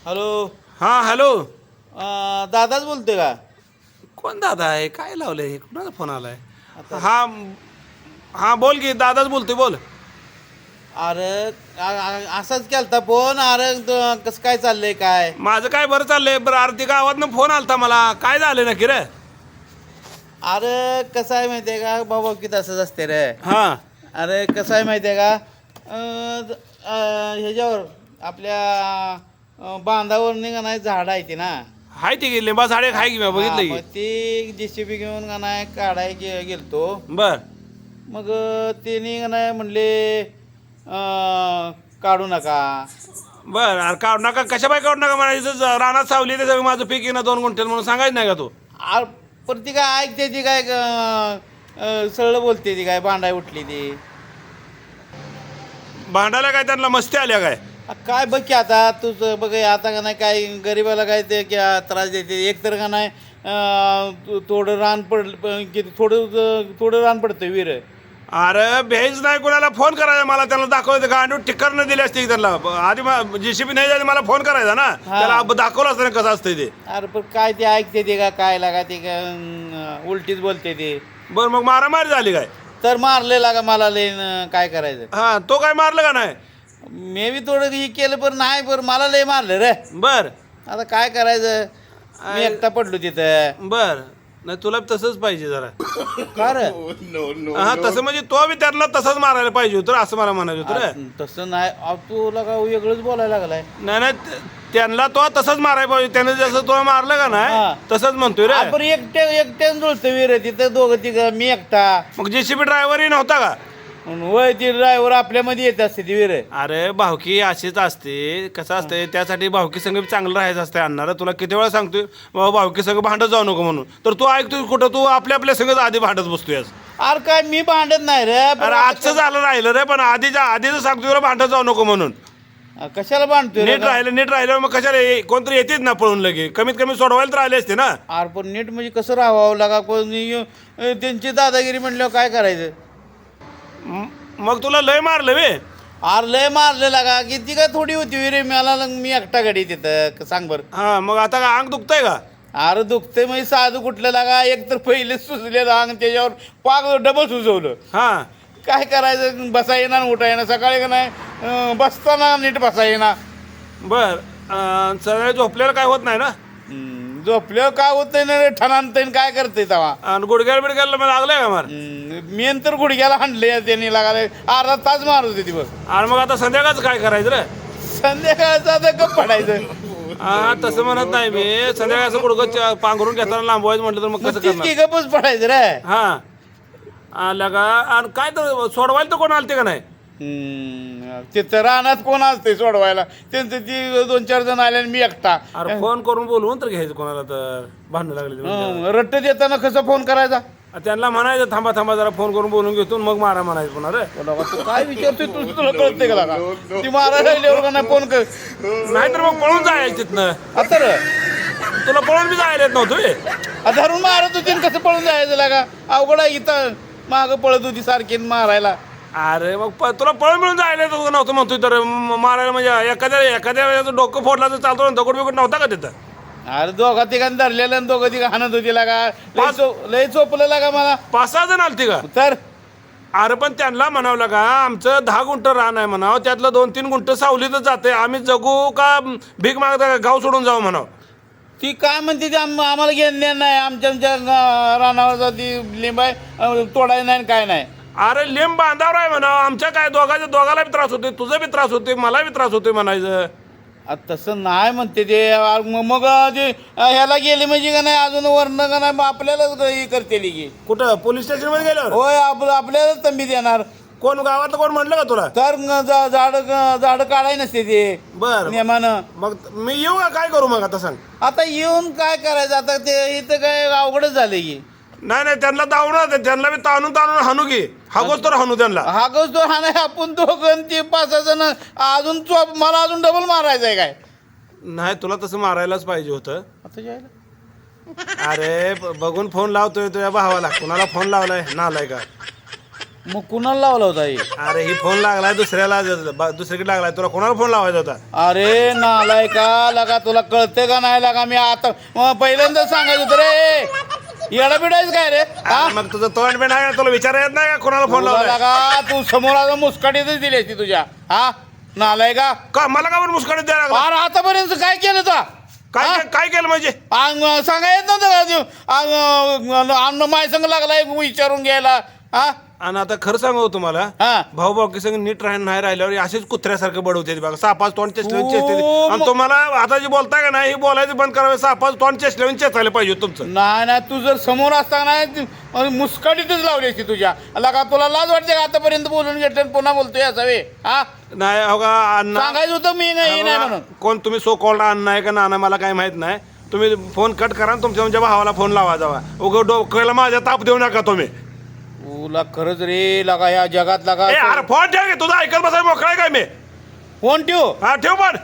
Hello. हां hello. दादाच बोलतोय का? कोण दादा आहे? काय लावलंय? कुणाचा फोन आलाय? आता हां हां बोल की, दादाच बोलतोय, बोल. अरे असाच केलता फोन. अरे कसं काय चाललंय काय? माझं काय बरं चाललंय. बरं आरती गावातनं फोन आलता मला. काय झालं नक्की रे? अरे कसं आहे माहिती आहे का भाऊ, की तसंच असते रे. हां अरे कसं आहे माहिती आहे का, ह्याच्यावर आपल्या बांधावर निघाणाय झाड आहे ती ना. हाय ती लिंबा झाडे हाय की, मी हा, बघितलं मग की. ती JCB घेऊन का नाही काढाय गेलतो. बर मग त्यांनी का नाही म्हणले काढू नका. बर अरे काढू नका, कशा बाय काढू नका म्हणायचं. रानात सावली ते सगळं माझं पीक येणं 2 गुंठ्यात म्हणून सांगायचं नाही का तू? पण ती काय ऐकते, ती काय सरळ बोलते, ती काय भांडाय उठली ती. भांडायला काय त्यांना मस्ती आल्या काय? काय बघ की आता तुझं बघ, आता का नाही काय गरीबाला काय ते त्रास देते. एक तर का नाही थोडं रान किती थोडं रान पडतं विहीर. अरे भेज नाही कोणाला फोन करायचा, मला त्यांना दाखवायचं गांडूळ टिक्कर न दिली असते त्यांना. आधी JCB नाही झाली, मला फोन करायचा ना. त्याला दाखवलं असतं कसं असतं ते. अरे पण काय ते ऐकते ते का काय लागा ते का उलटीच बोलते ते. बरं मग मारामारी झाली काय? तर मारले लागा मला लय काय करायचं. हां तो काय मारलं का नाही? मी बी थोडं हे केलं पण नाही, पण मला लय मारलं रे. बर आता काय करायचं, मी एकटा पडलो तिथं. बर नाही तुला तसंच पाहिजे जरा. का रे? हा तसं म्हणजे तो बी त्यांना तसंच मारायला पाहिजे होतं असं मला म्हणायचं होतं रे. तसं नाही तुला का वेगळंच बोलायला लागलाय. नाही नाही त्यांना तो तसंच मारायला पाहिजे. त्याने जसं तो मारलं का हा. नाही तसंच म्हणतोय रे. आपण एकट्यानं जुळतं विहीर तिथं दोघं तिघं, मी एकटा. मग JCB ड्रायव्हरही नव्हता का? वय ती ड्रायव्हर आपल्यामध्ये येत असते ती विहीर. अरे भावकी अशीच असते. कसं असते त्यासाठी भावकी संघ चांगलं राहायचं असते. आणणार तुला किती वेळा सांगतोय बाबा भावकी संघ भांडत जाऊ नको म्हणून, तर तू ऐकतोय कुठं? तू आपल्या संघच आधी भांडत बसतोय. अरे काय मी भांडत नाही रे. अरे आजचं झालं राहिलं रे, पण आधीच सांगतोय रे भांडत जाऊ नको म्हणून. कशाला भांडतोय रे? नीट राहिलं मग कशाला कोणतरी येतेच ना पळून लगे. कमीत कमी सोडवायला तर आले असते ना. अरे पण नीट म्हणजे कसं राहावं लागा, पण त्यांची दादागिरी म्हणल्यावर काय करायचं. मग तुला लय मारलं वे. अरे लय मारले लागा, किती काय थोडी होती विहीर. मी एकटा गाडी तिथं सांग बरं. हा मग आता का अंग दुखतंय का? अरे दुखते म्हणजे साधू कुठलं लागा, एक तर पहिले सुचलेलं अंग, त्याच्यावर पाक डबल सुचवलं. हा काय करायचं, बसा येणार उठा येणार. सकाळी का नाही बसताना नीट बसा येणार. बर सगळे झोपलेलं काय होत नाही ना? झोपल्यावर काय होतंय ना रे, ठणान काय करते तेव्हा. आणि गुडघ्याला बिडघ्याला मग लागलंय का मार? मेन तर गुडघ्याला हाणले त्यांनी लागाले. अर्धा तास मारत होते दिवस. आणि मग आता संध्याकाळचं काय करायचं रे? संध्याकाळचं आता गप पडायचं. हा तसं म्हणत नाही मी. संध्याकाळचं गुडघं पांघरून घेताना लांबवायचं म्हटलं तर मग कसं तीच करणार? की गपच पडायचं रे. हा आल्या का? आणि काय तर सोडवायला तर कोण आलते का नाही? तिथं रानात कोण असते सोडवायला. त्यांचं ती 2-4 जण आले आणि मी एकटा. अरे फोन करून बोलवून तर घ्यायचं कोणाला तर. भांडणं लागले रट्ट देताना कसं फोन करायचा. त्यांना म्हणायचं थांबा जरा फोन करून बोलून घेतो मग मारा म्हणायचं पुन्हा रे. तू काय विचारतोय, तुला कळतंय का लागा? ती मारायला लागल्यावर का नाही फोन कर. नाहीतर मग पळून जायचं तिथनं. आता रे तुला पळून बी जायला येत नव्हतं. धरून मारत होती आणि कसं पळून जायचं लागा? अवघड आहे. इथं मागं पळत होती सारखी मारायला. अरे मग तुला पळून मिळून जायला येत नव्हतं म्हणतोय तर मारायला म्हणजे एखाद्या वेळेचं डोकं फोडला तर चालतो ना. दगड बिगड नव्हता का तिथं? अरे दोघा तिघांनी धरलेलं आणि दोघं तिघं हाणत होती लागा. लय चोपलं लागा मला. 5-6 जण आलती का? तर अरे पण त्यांना म्हणावं लागा आमचं 10 गुंठ रान आहे म्हणावं, त्यातलं 2-3 गुंठ सावलीतच जाते. आम्ही जगू का भीक मागता का गाव सोडून जाऊ म्हणावं. ती काय म्हणते ती आम्हाला घेणं नाही. आमच्या रानावर ती लिंबाय तोडायला नाही काय नाही. अरे लिंब बांधावर आहे म्हणावं. आमच्या काय दोघाला बी त्रास होते, तुझं बी त्रास होते, मला बी त्रास होते म्हणायचं. तसं नाही म्हणते ते. मग ते ह्याला गेले म्हणजे का नाही अजून वर्ण का नाही आपल्यालाच हे करते की. कुठं पोलीस स्टेशन मध्ये गेल्यावर? होय आपल्यालाच तंबी देणार. कोण गावातलं कोण म्हणलं का तुला? तर झाड काढाय नसते ते बर नियमानं. मग मी येऊ का? काय करू मग आता सांग? आता येऊन काय करायचं आता, ते इथं काय अवघडच झालं की. नाही त्यांना दावणार, त्यांना बी ताणून हाणू की. हागोच तर हाणू त्यांना. हा गोष्ट हा नाही. आपण दोघं ते 5-6 जण अजून मला अजून डबल मारायचं आहे काय? नाही तुला तसं मारायलाच पाहिजे होतं. आता जायला अरे बघून फोन लावतोय तुझ्या भावाला. कुणाला फोन लावलाय नालाय का? मग कुणाला लावला होता हे? अरे ही फोन लागलाय दुसऱ्याला, दुसरीकडे लागलाय, तुला कोणाला फोन लावायचा होता? अरे नालाय का लगा, तुला कळते का नाही लगा? मी आता पहिल्यांदा सांगायचं होतं रे, येडा बिडायच काय रे? हा मग तुझं तोंड बिंड आहे का? तुला विचार येत नाही का कोणाला फोन तुला लावला? लगा तू समोर आता मुस्काटीतच दिली असती तुझ्या. हा नालाय का? का मला का बरं मुस्काडीत द्यायला लागला? अरे आतापर्यंत काय केलं तू? काय काय केलं म्हणजे? सांगा येत नव्हतं का तू? माय संग लागलाय विचारून घ्यायला. हा आणि आता खरं सांगू तुम्हाला, हा भाऊ भाऊ संग नीट नाही राहिल्यावर असेच कुत्र्यासारखं बडवते बघा, सापाच तोंड चेचल्यावर ओ, चेचते. आणि तुम्हाला आता जे बोलताय का नाही, हे बोलायचं बंद करावं. सापाच तोंड चेचल्यावर चेचायला पाहिजे तुमचं. नाही तू जर समोर असताना मुस्काटीतच लावली असती तुझ्या. लगा तुला लाज वाटते का आतापर्यंत बोलून घेतलं आणि पुन्हा बोलतोय असावे? हा नाही हो का अण्णा, सांगायचं होतं मी नाही म्हणून. कोण तुम्ही सो कॉल्ड अण्णा आहे का नाना मला काही माहित नाही. तुम्ही फोन कट करा आणि तुमच्या भावाला फोन लावा जावा. उगं डोक्याला माझ्या ताप देऊ नका तुम्ही. तुला खरंच रे लगा या जगात लगा. ए, अरे फोन ठेव की, तुझा ऐकत बसाय मोकळा आहे काय मी? फोन ठेव. हा ठेव पण.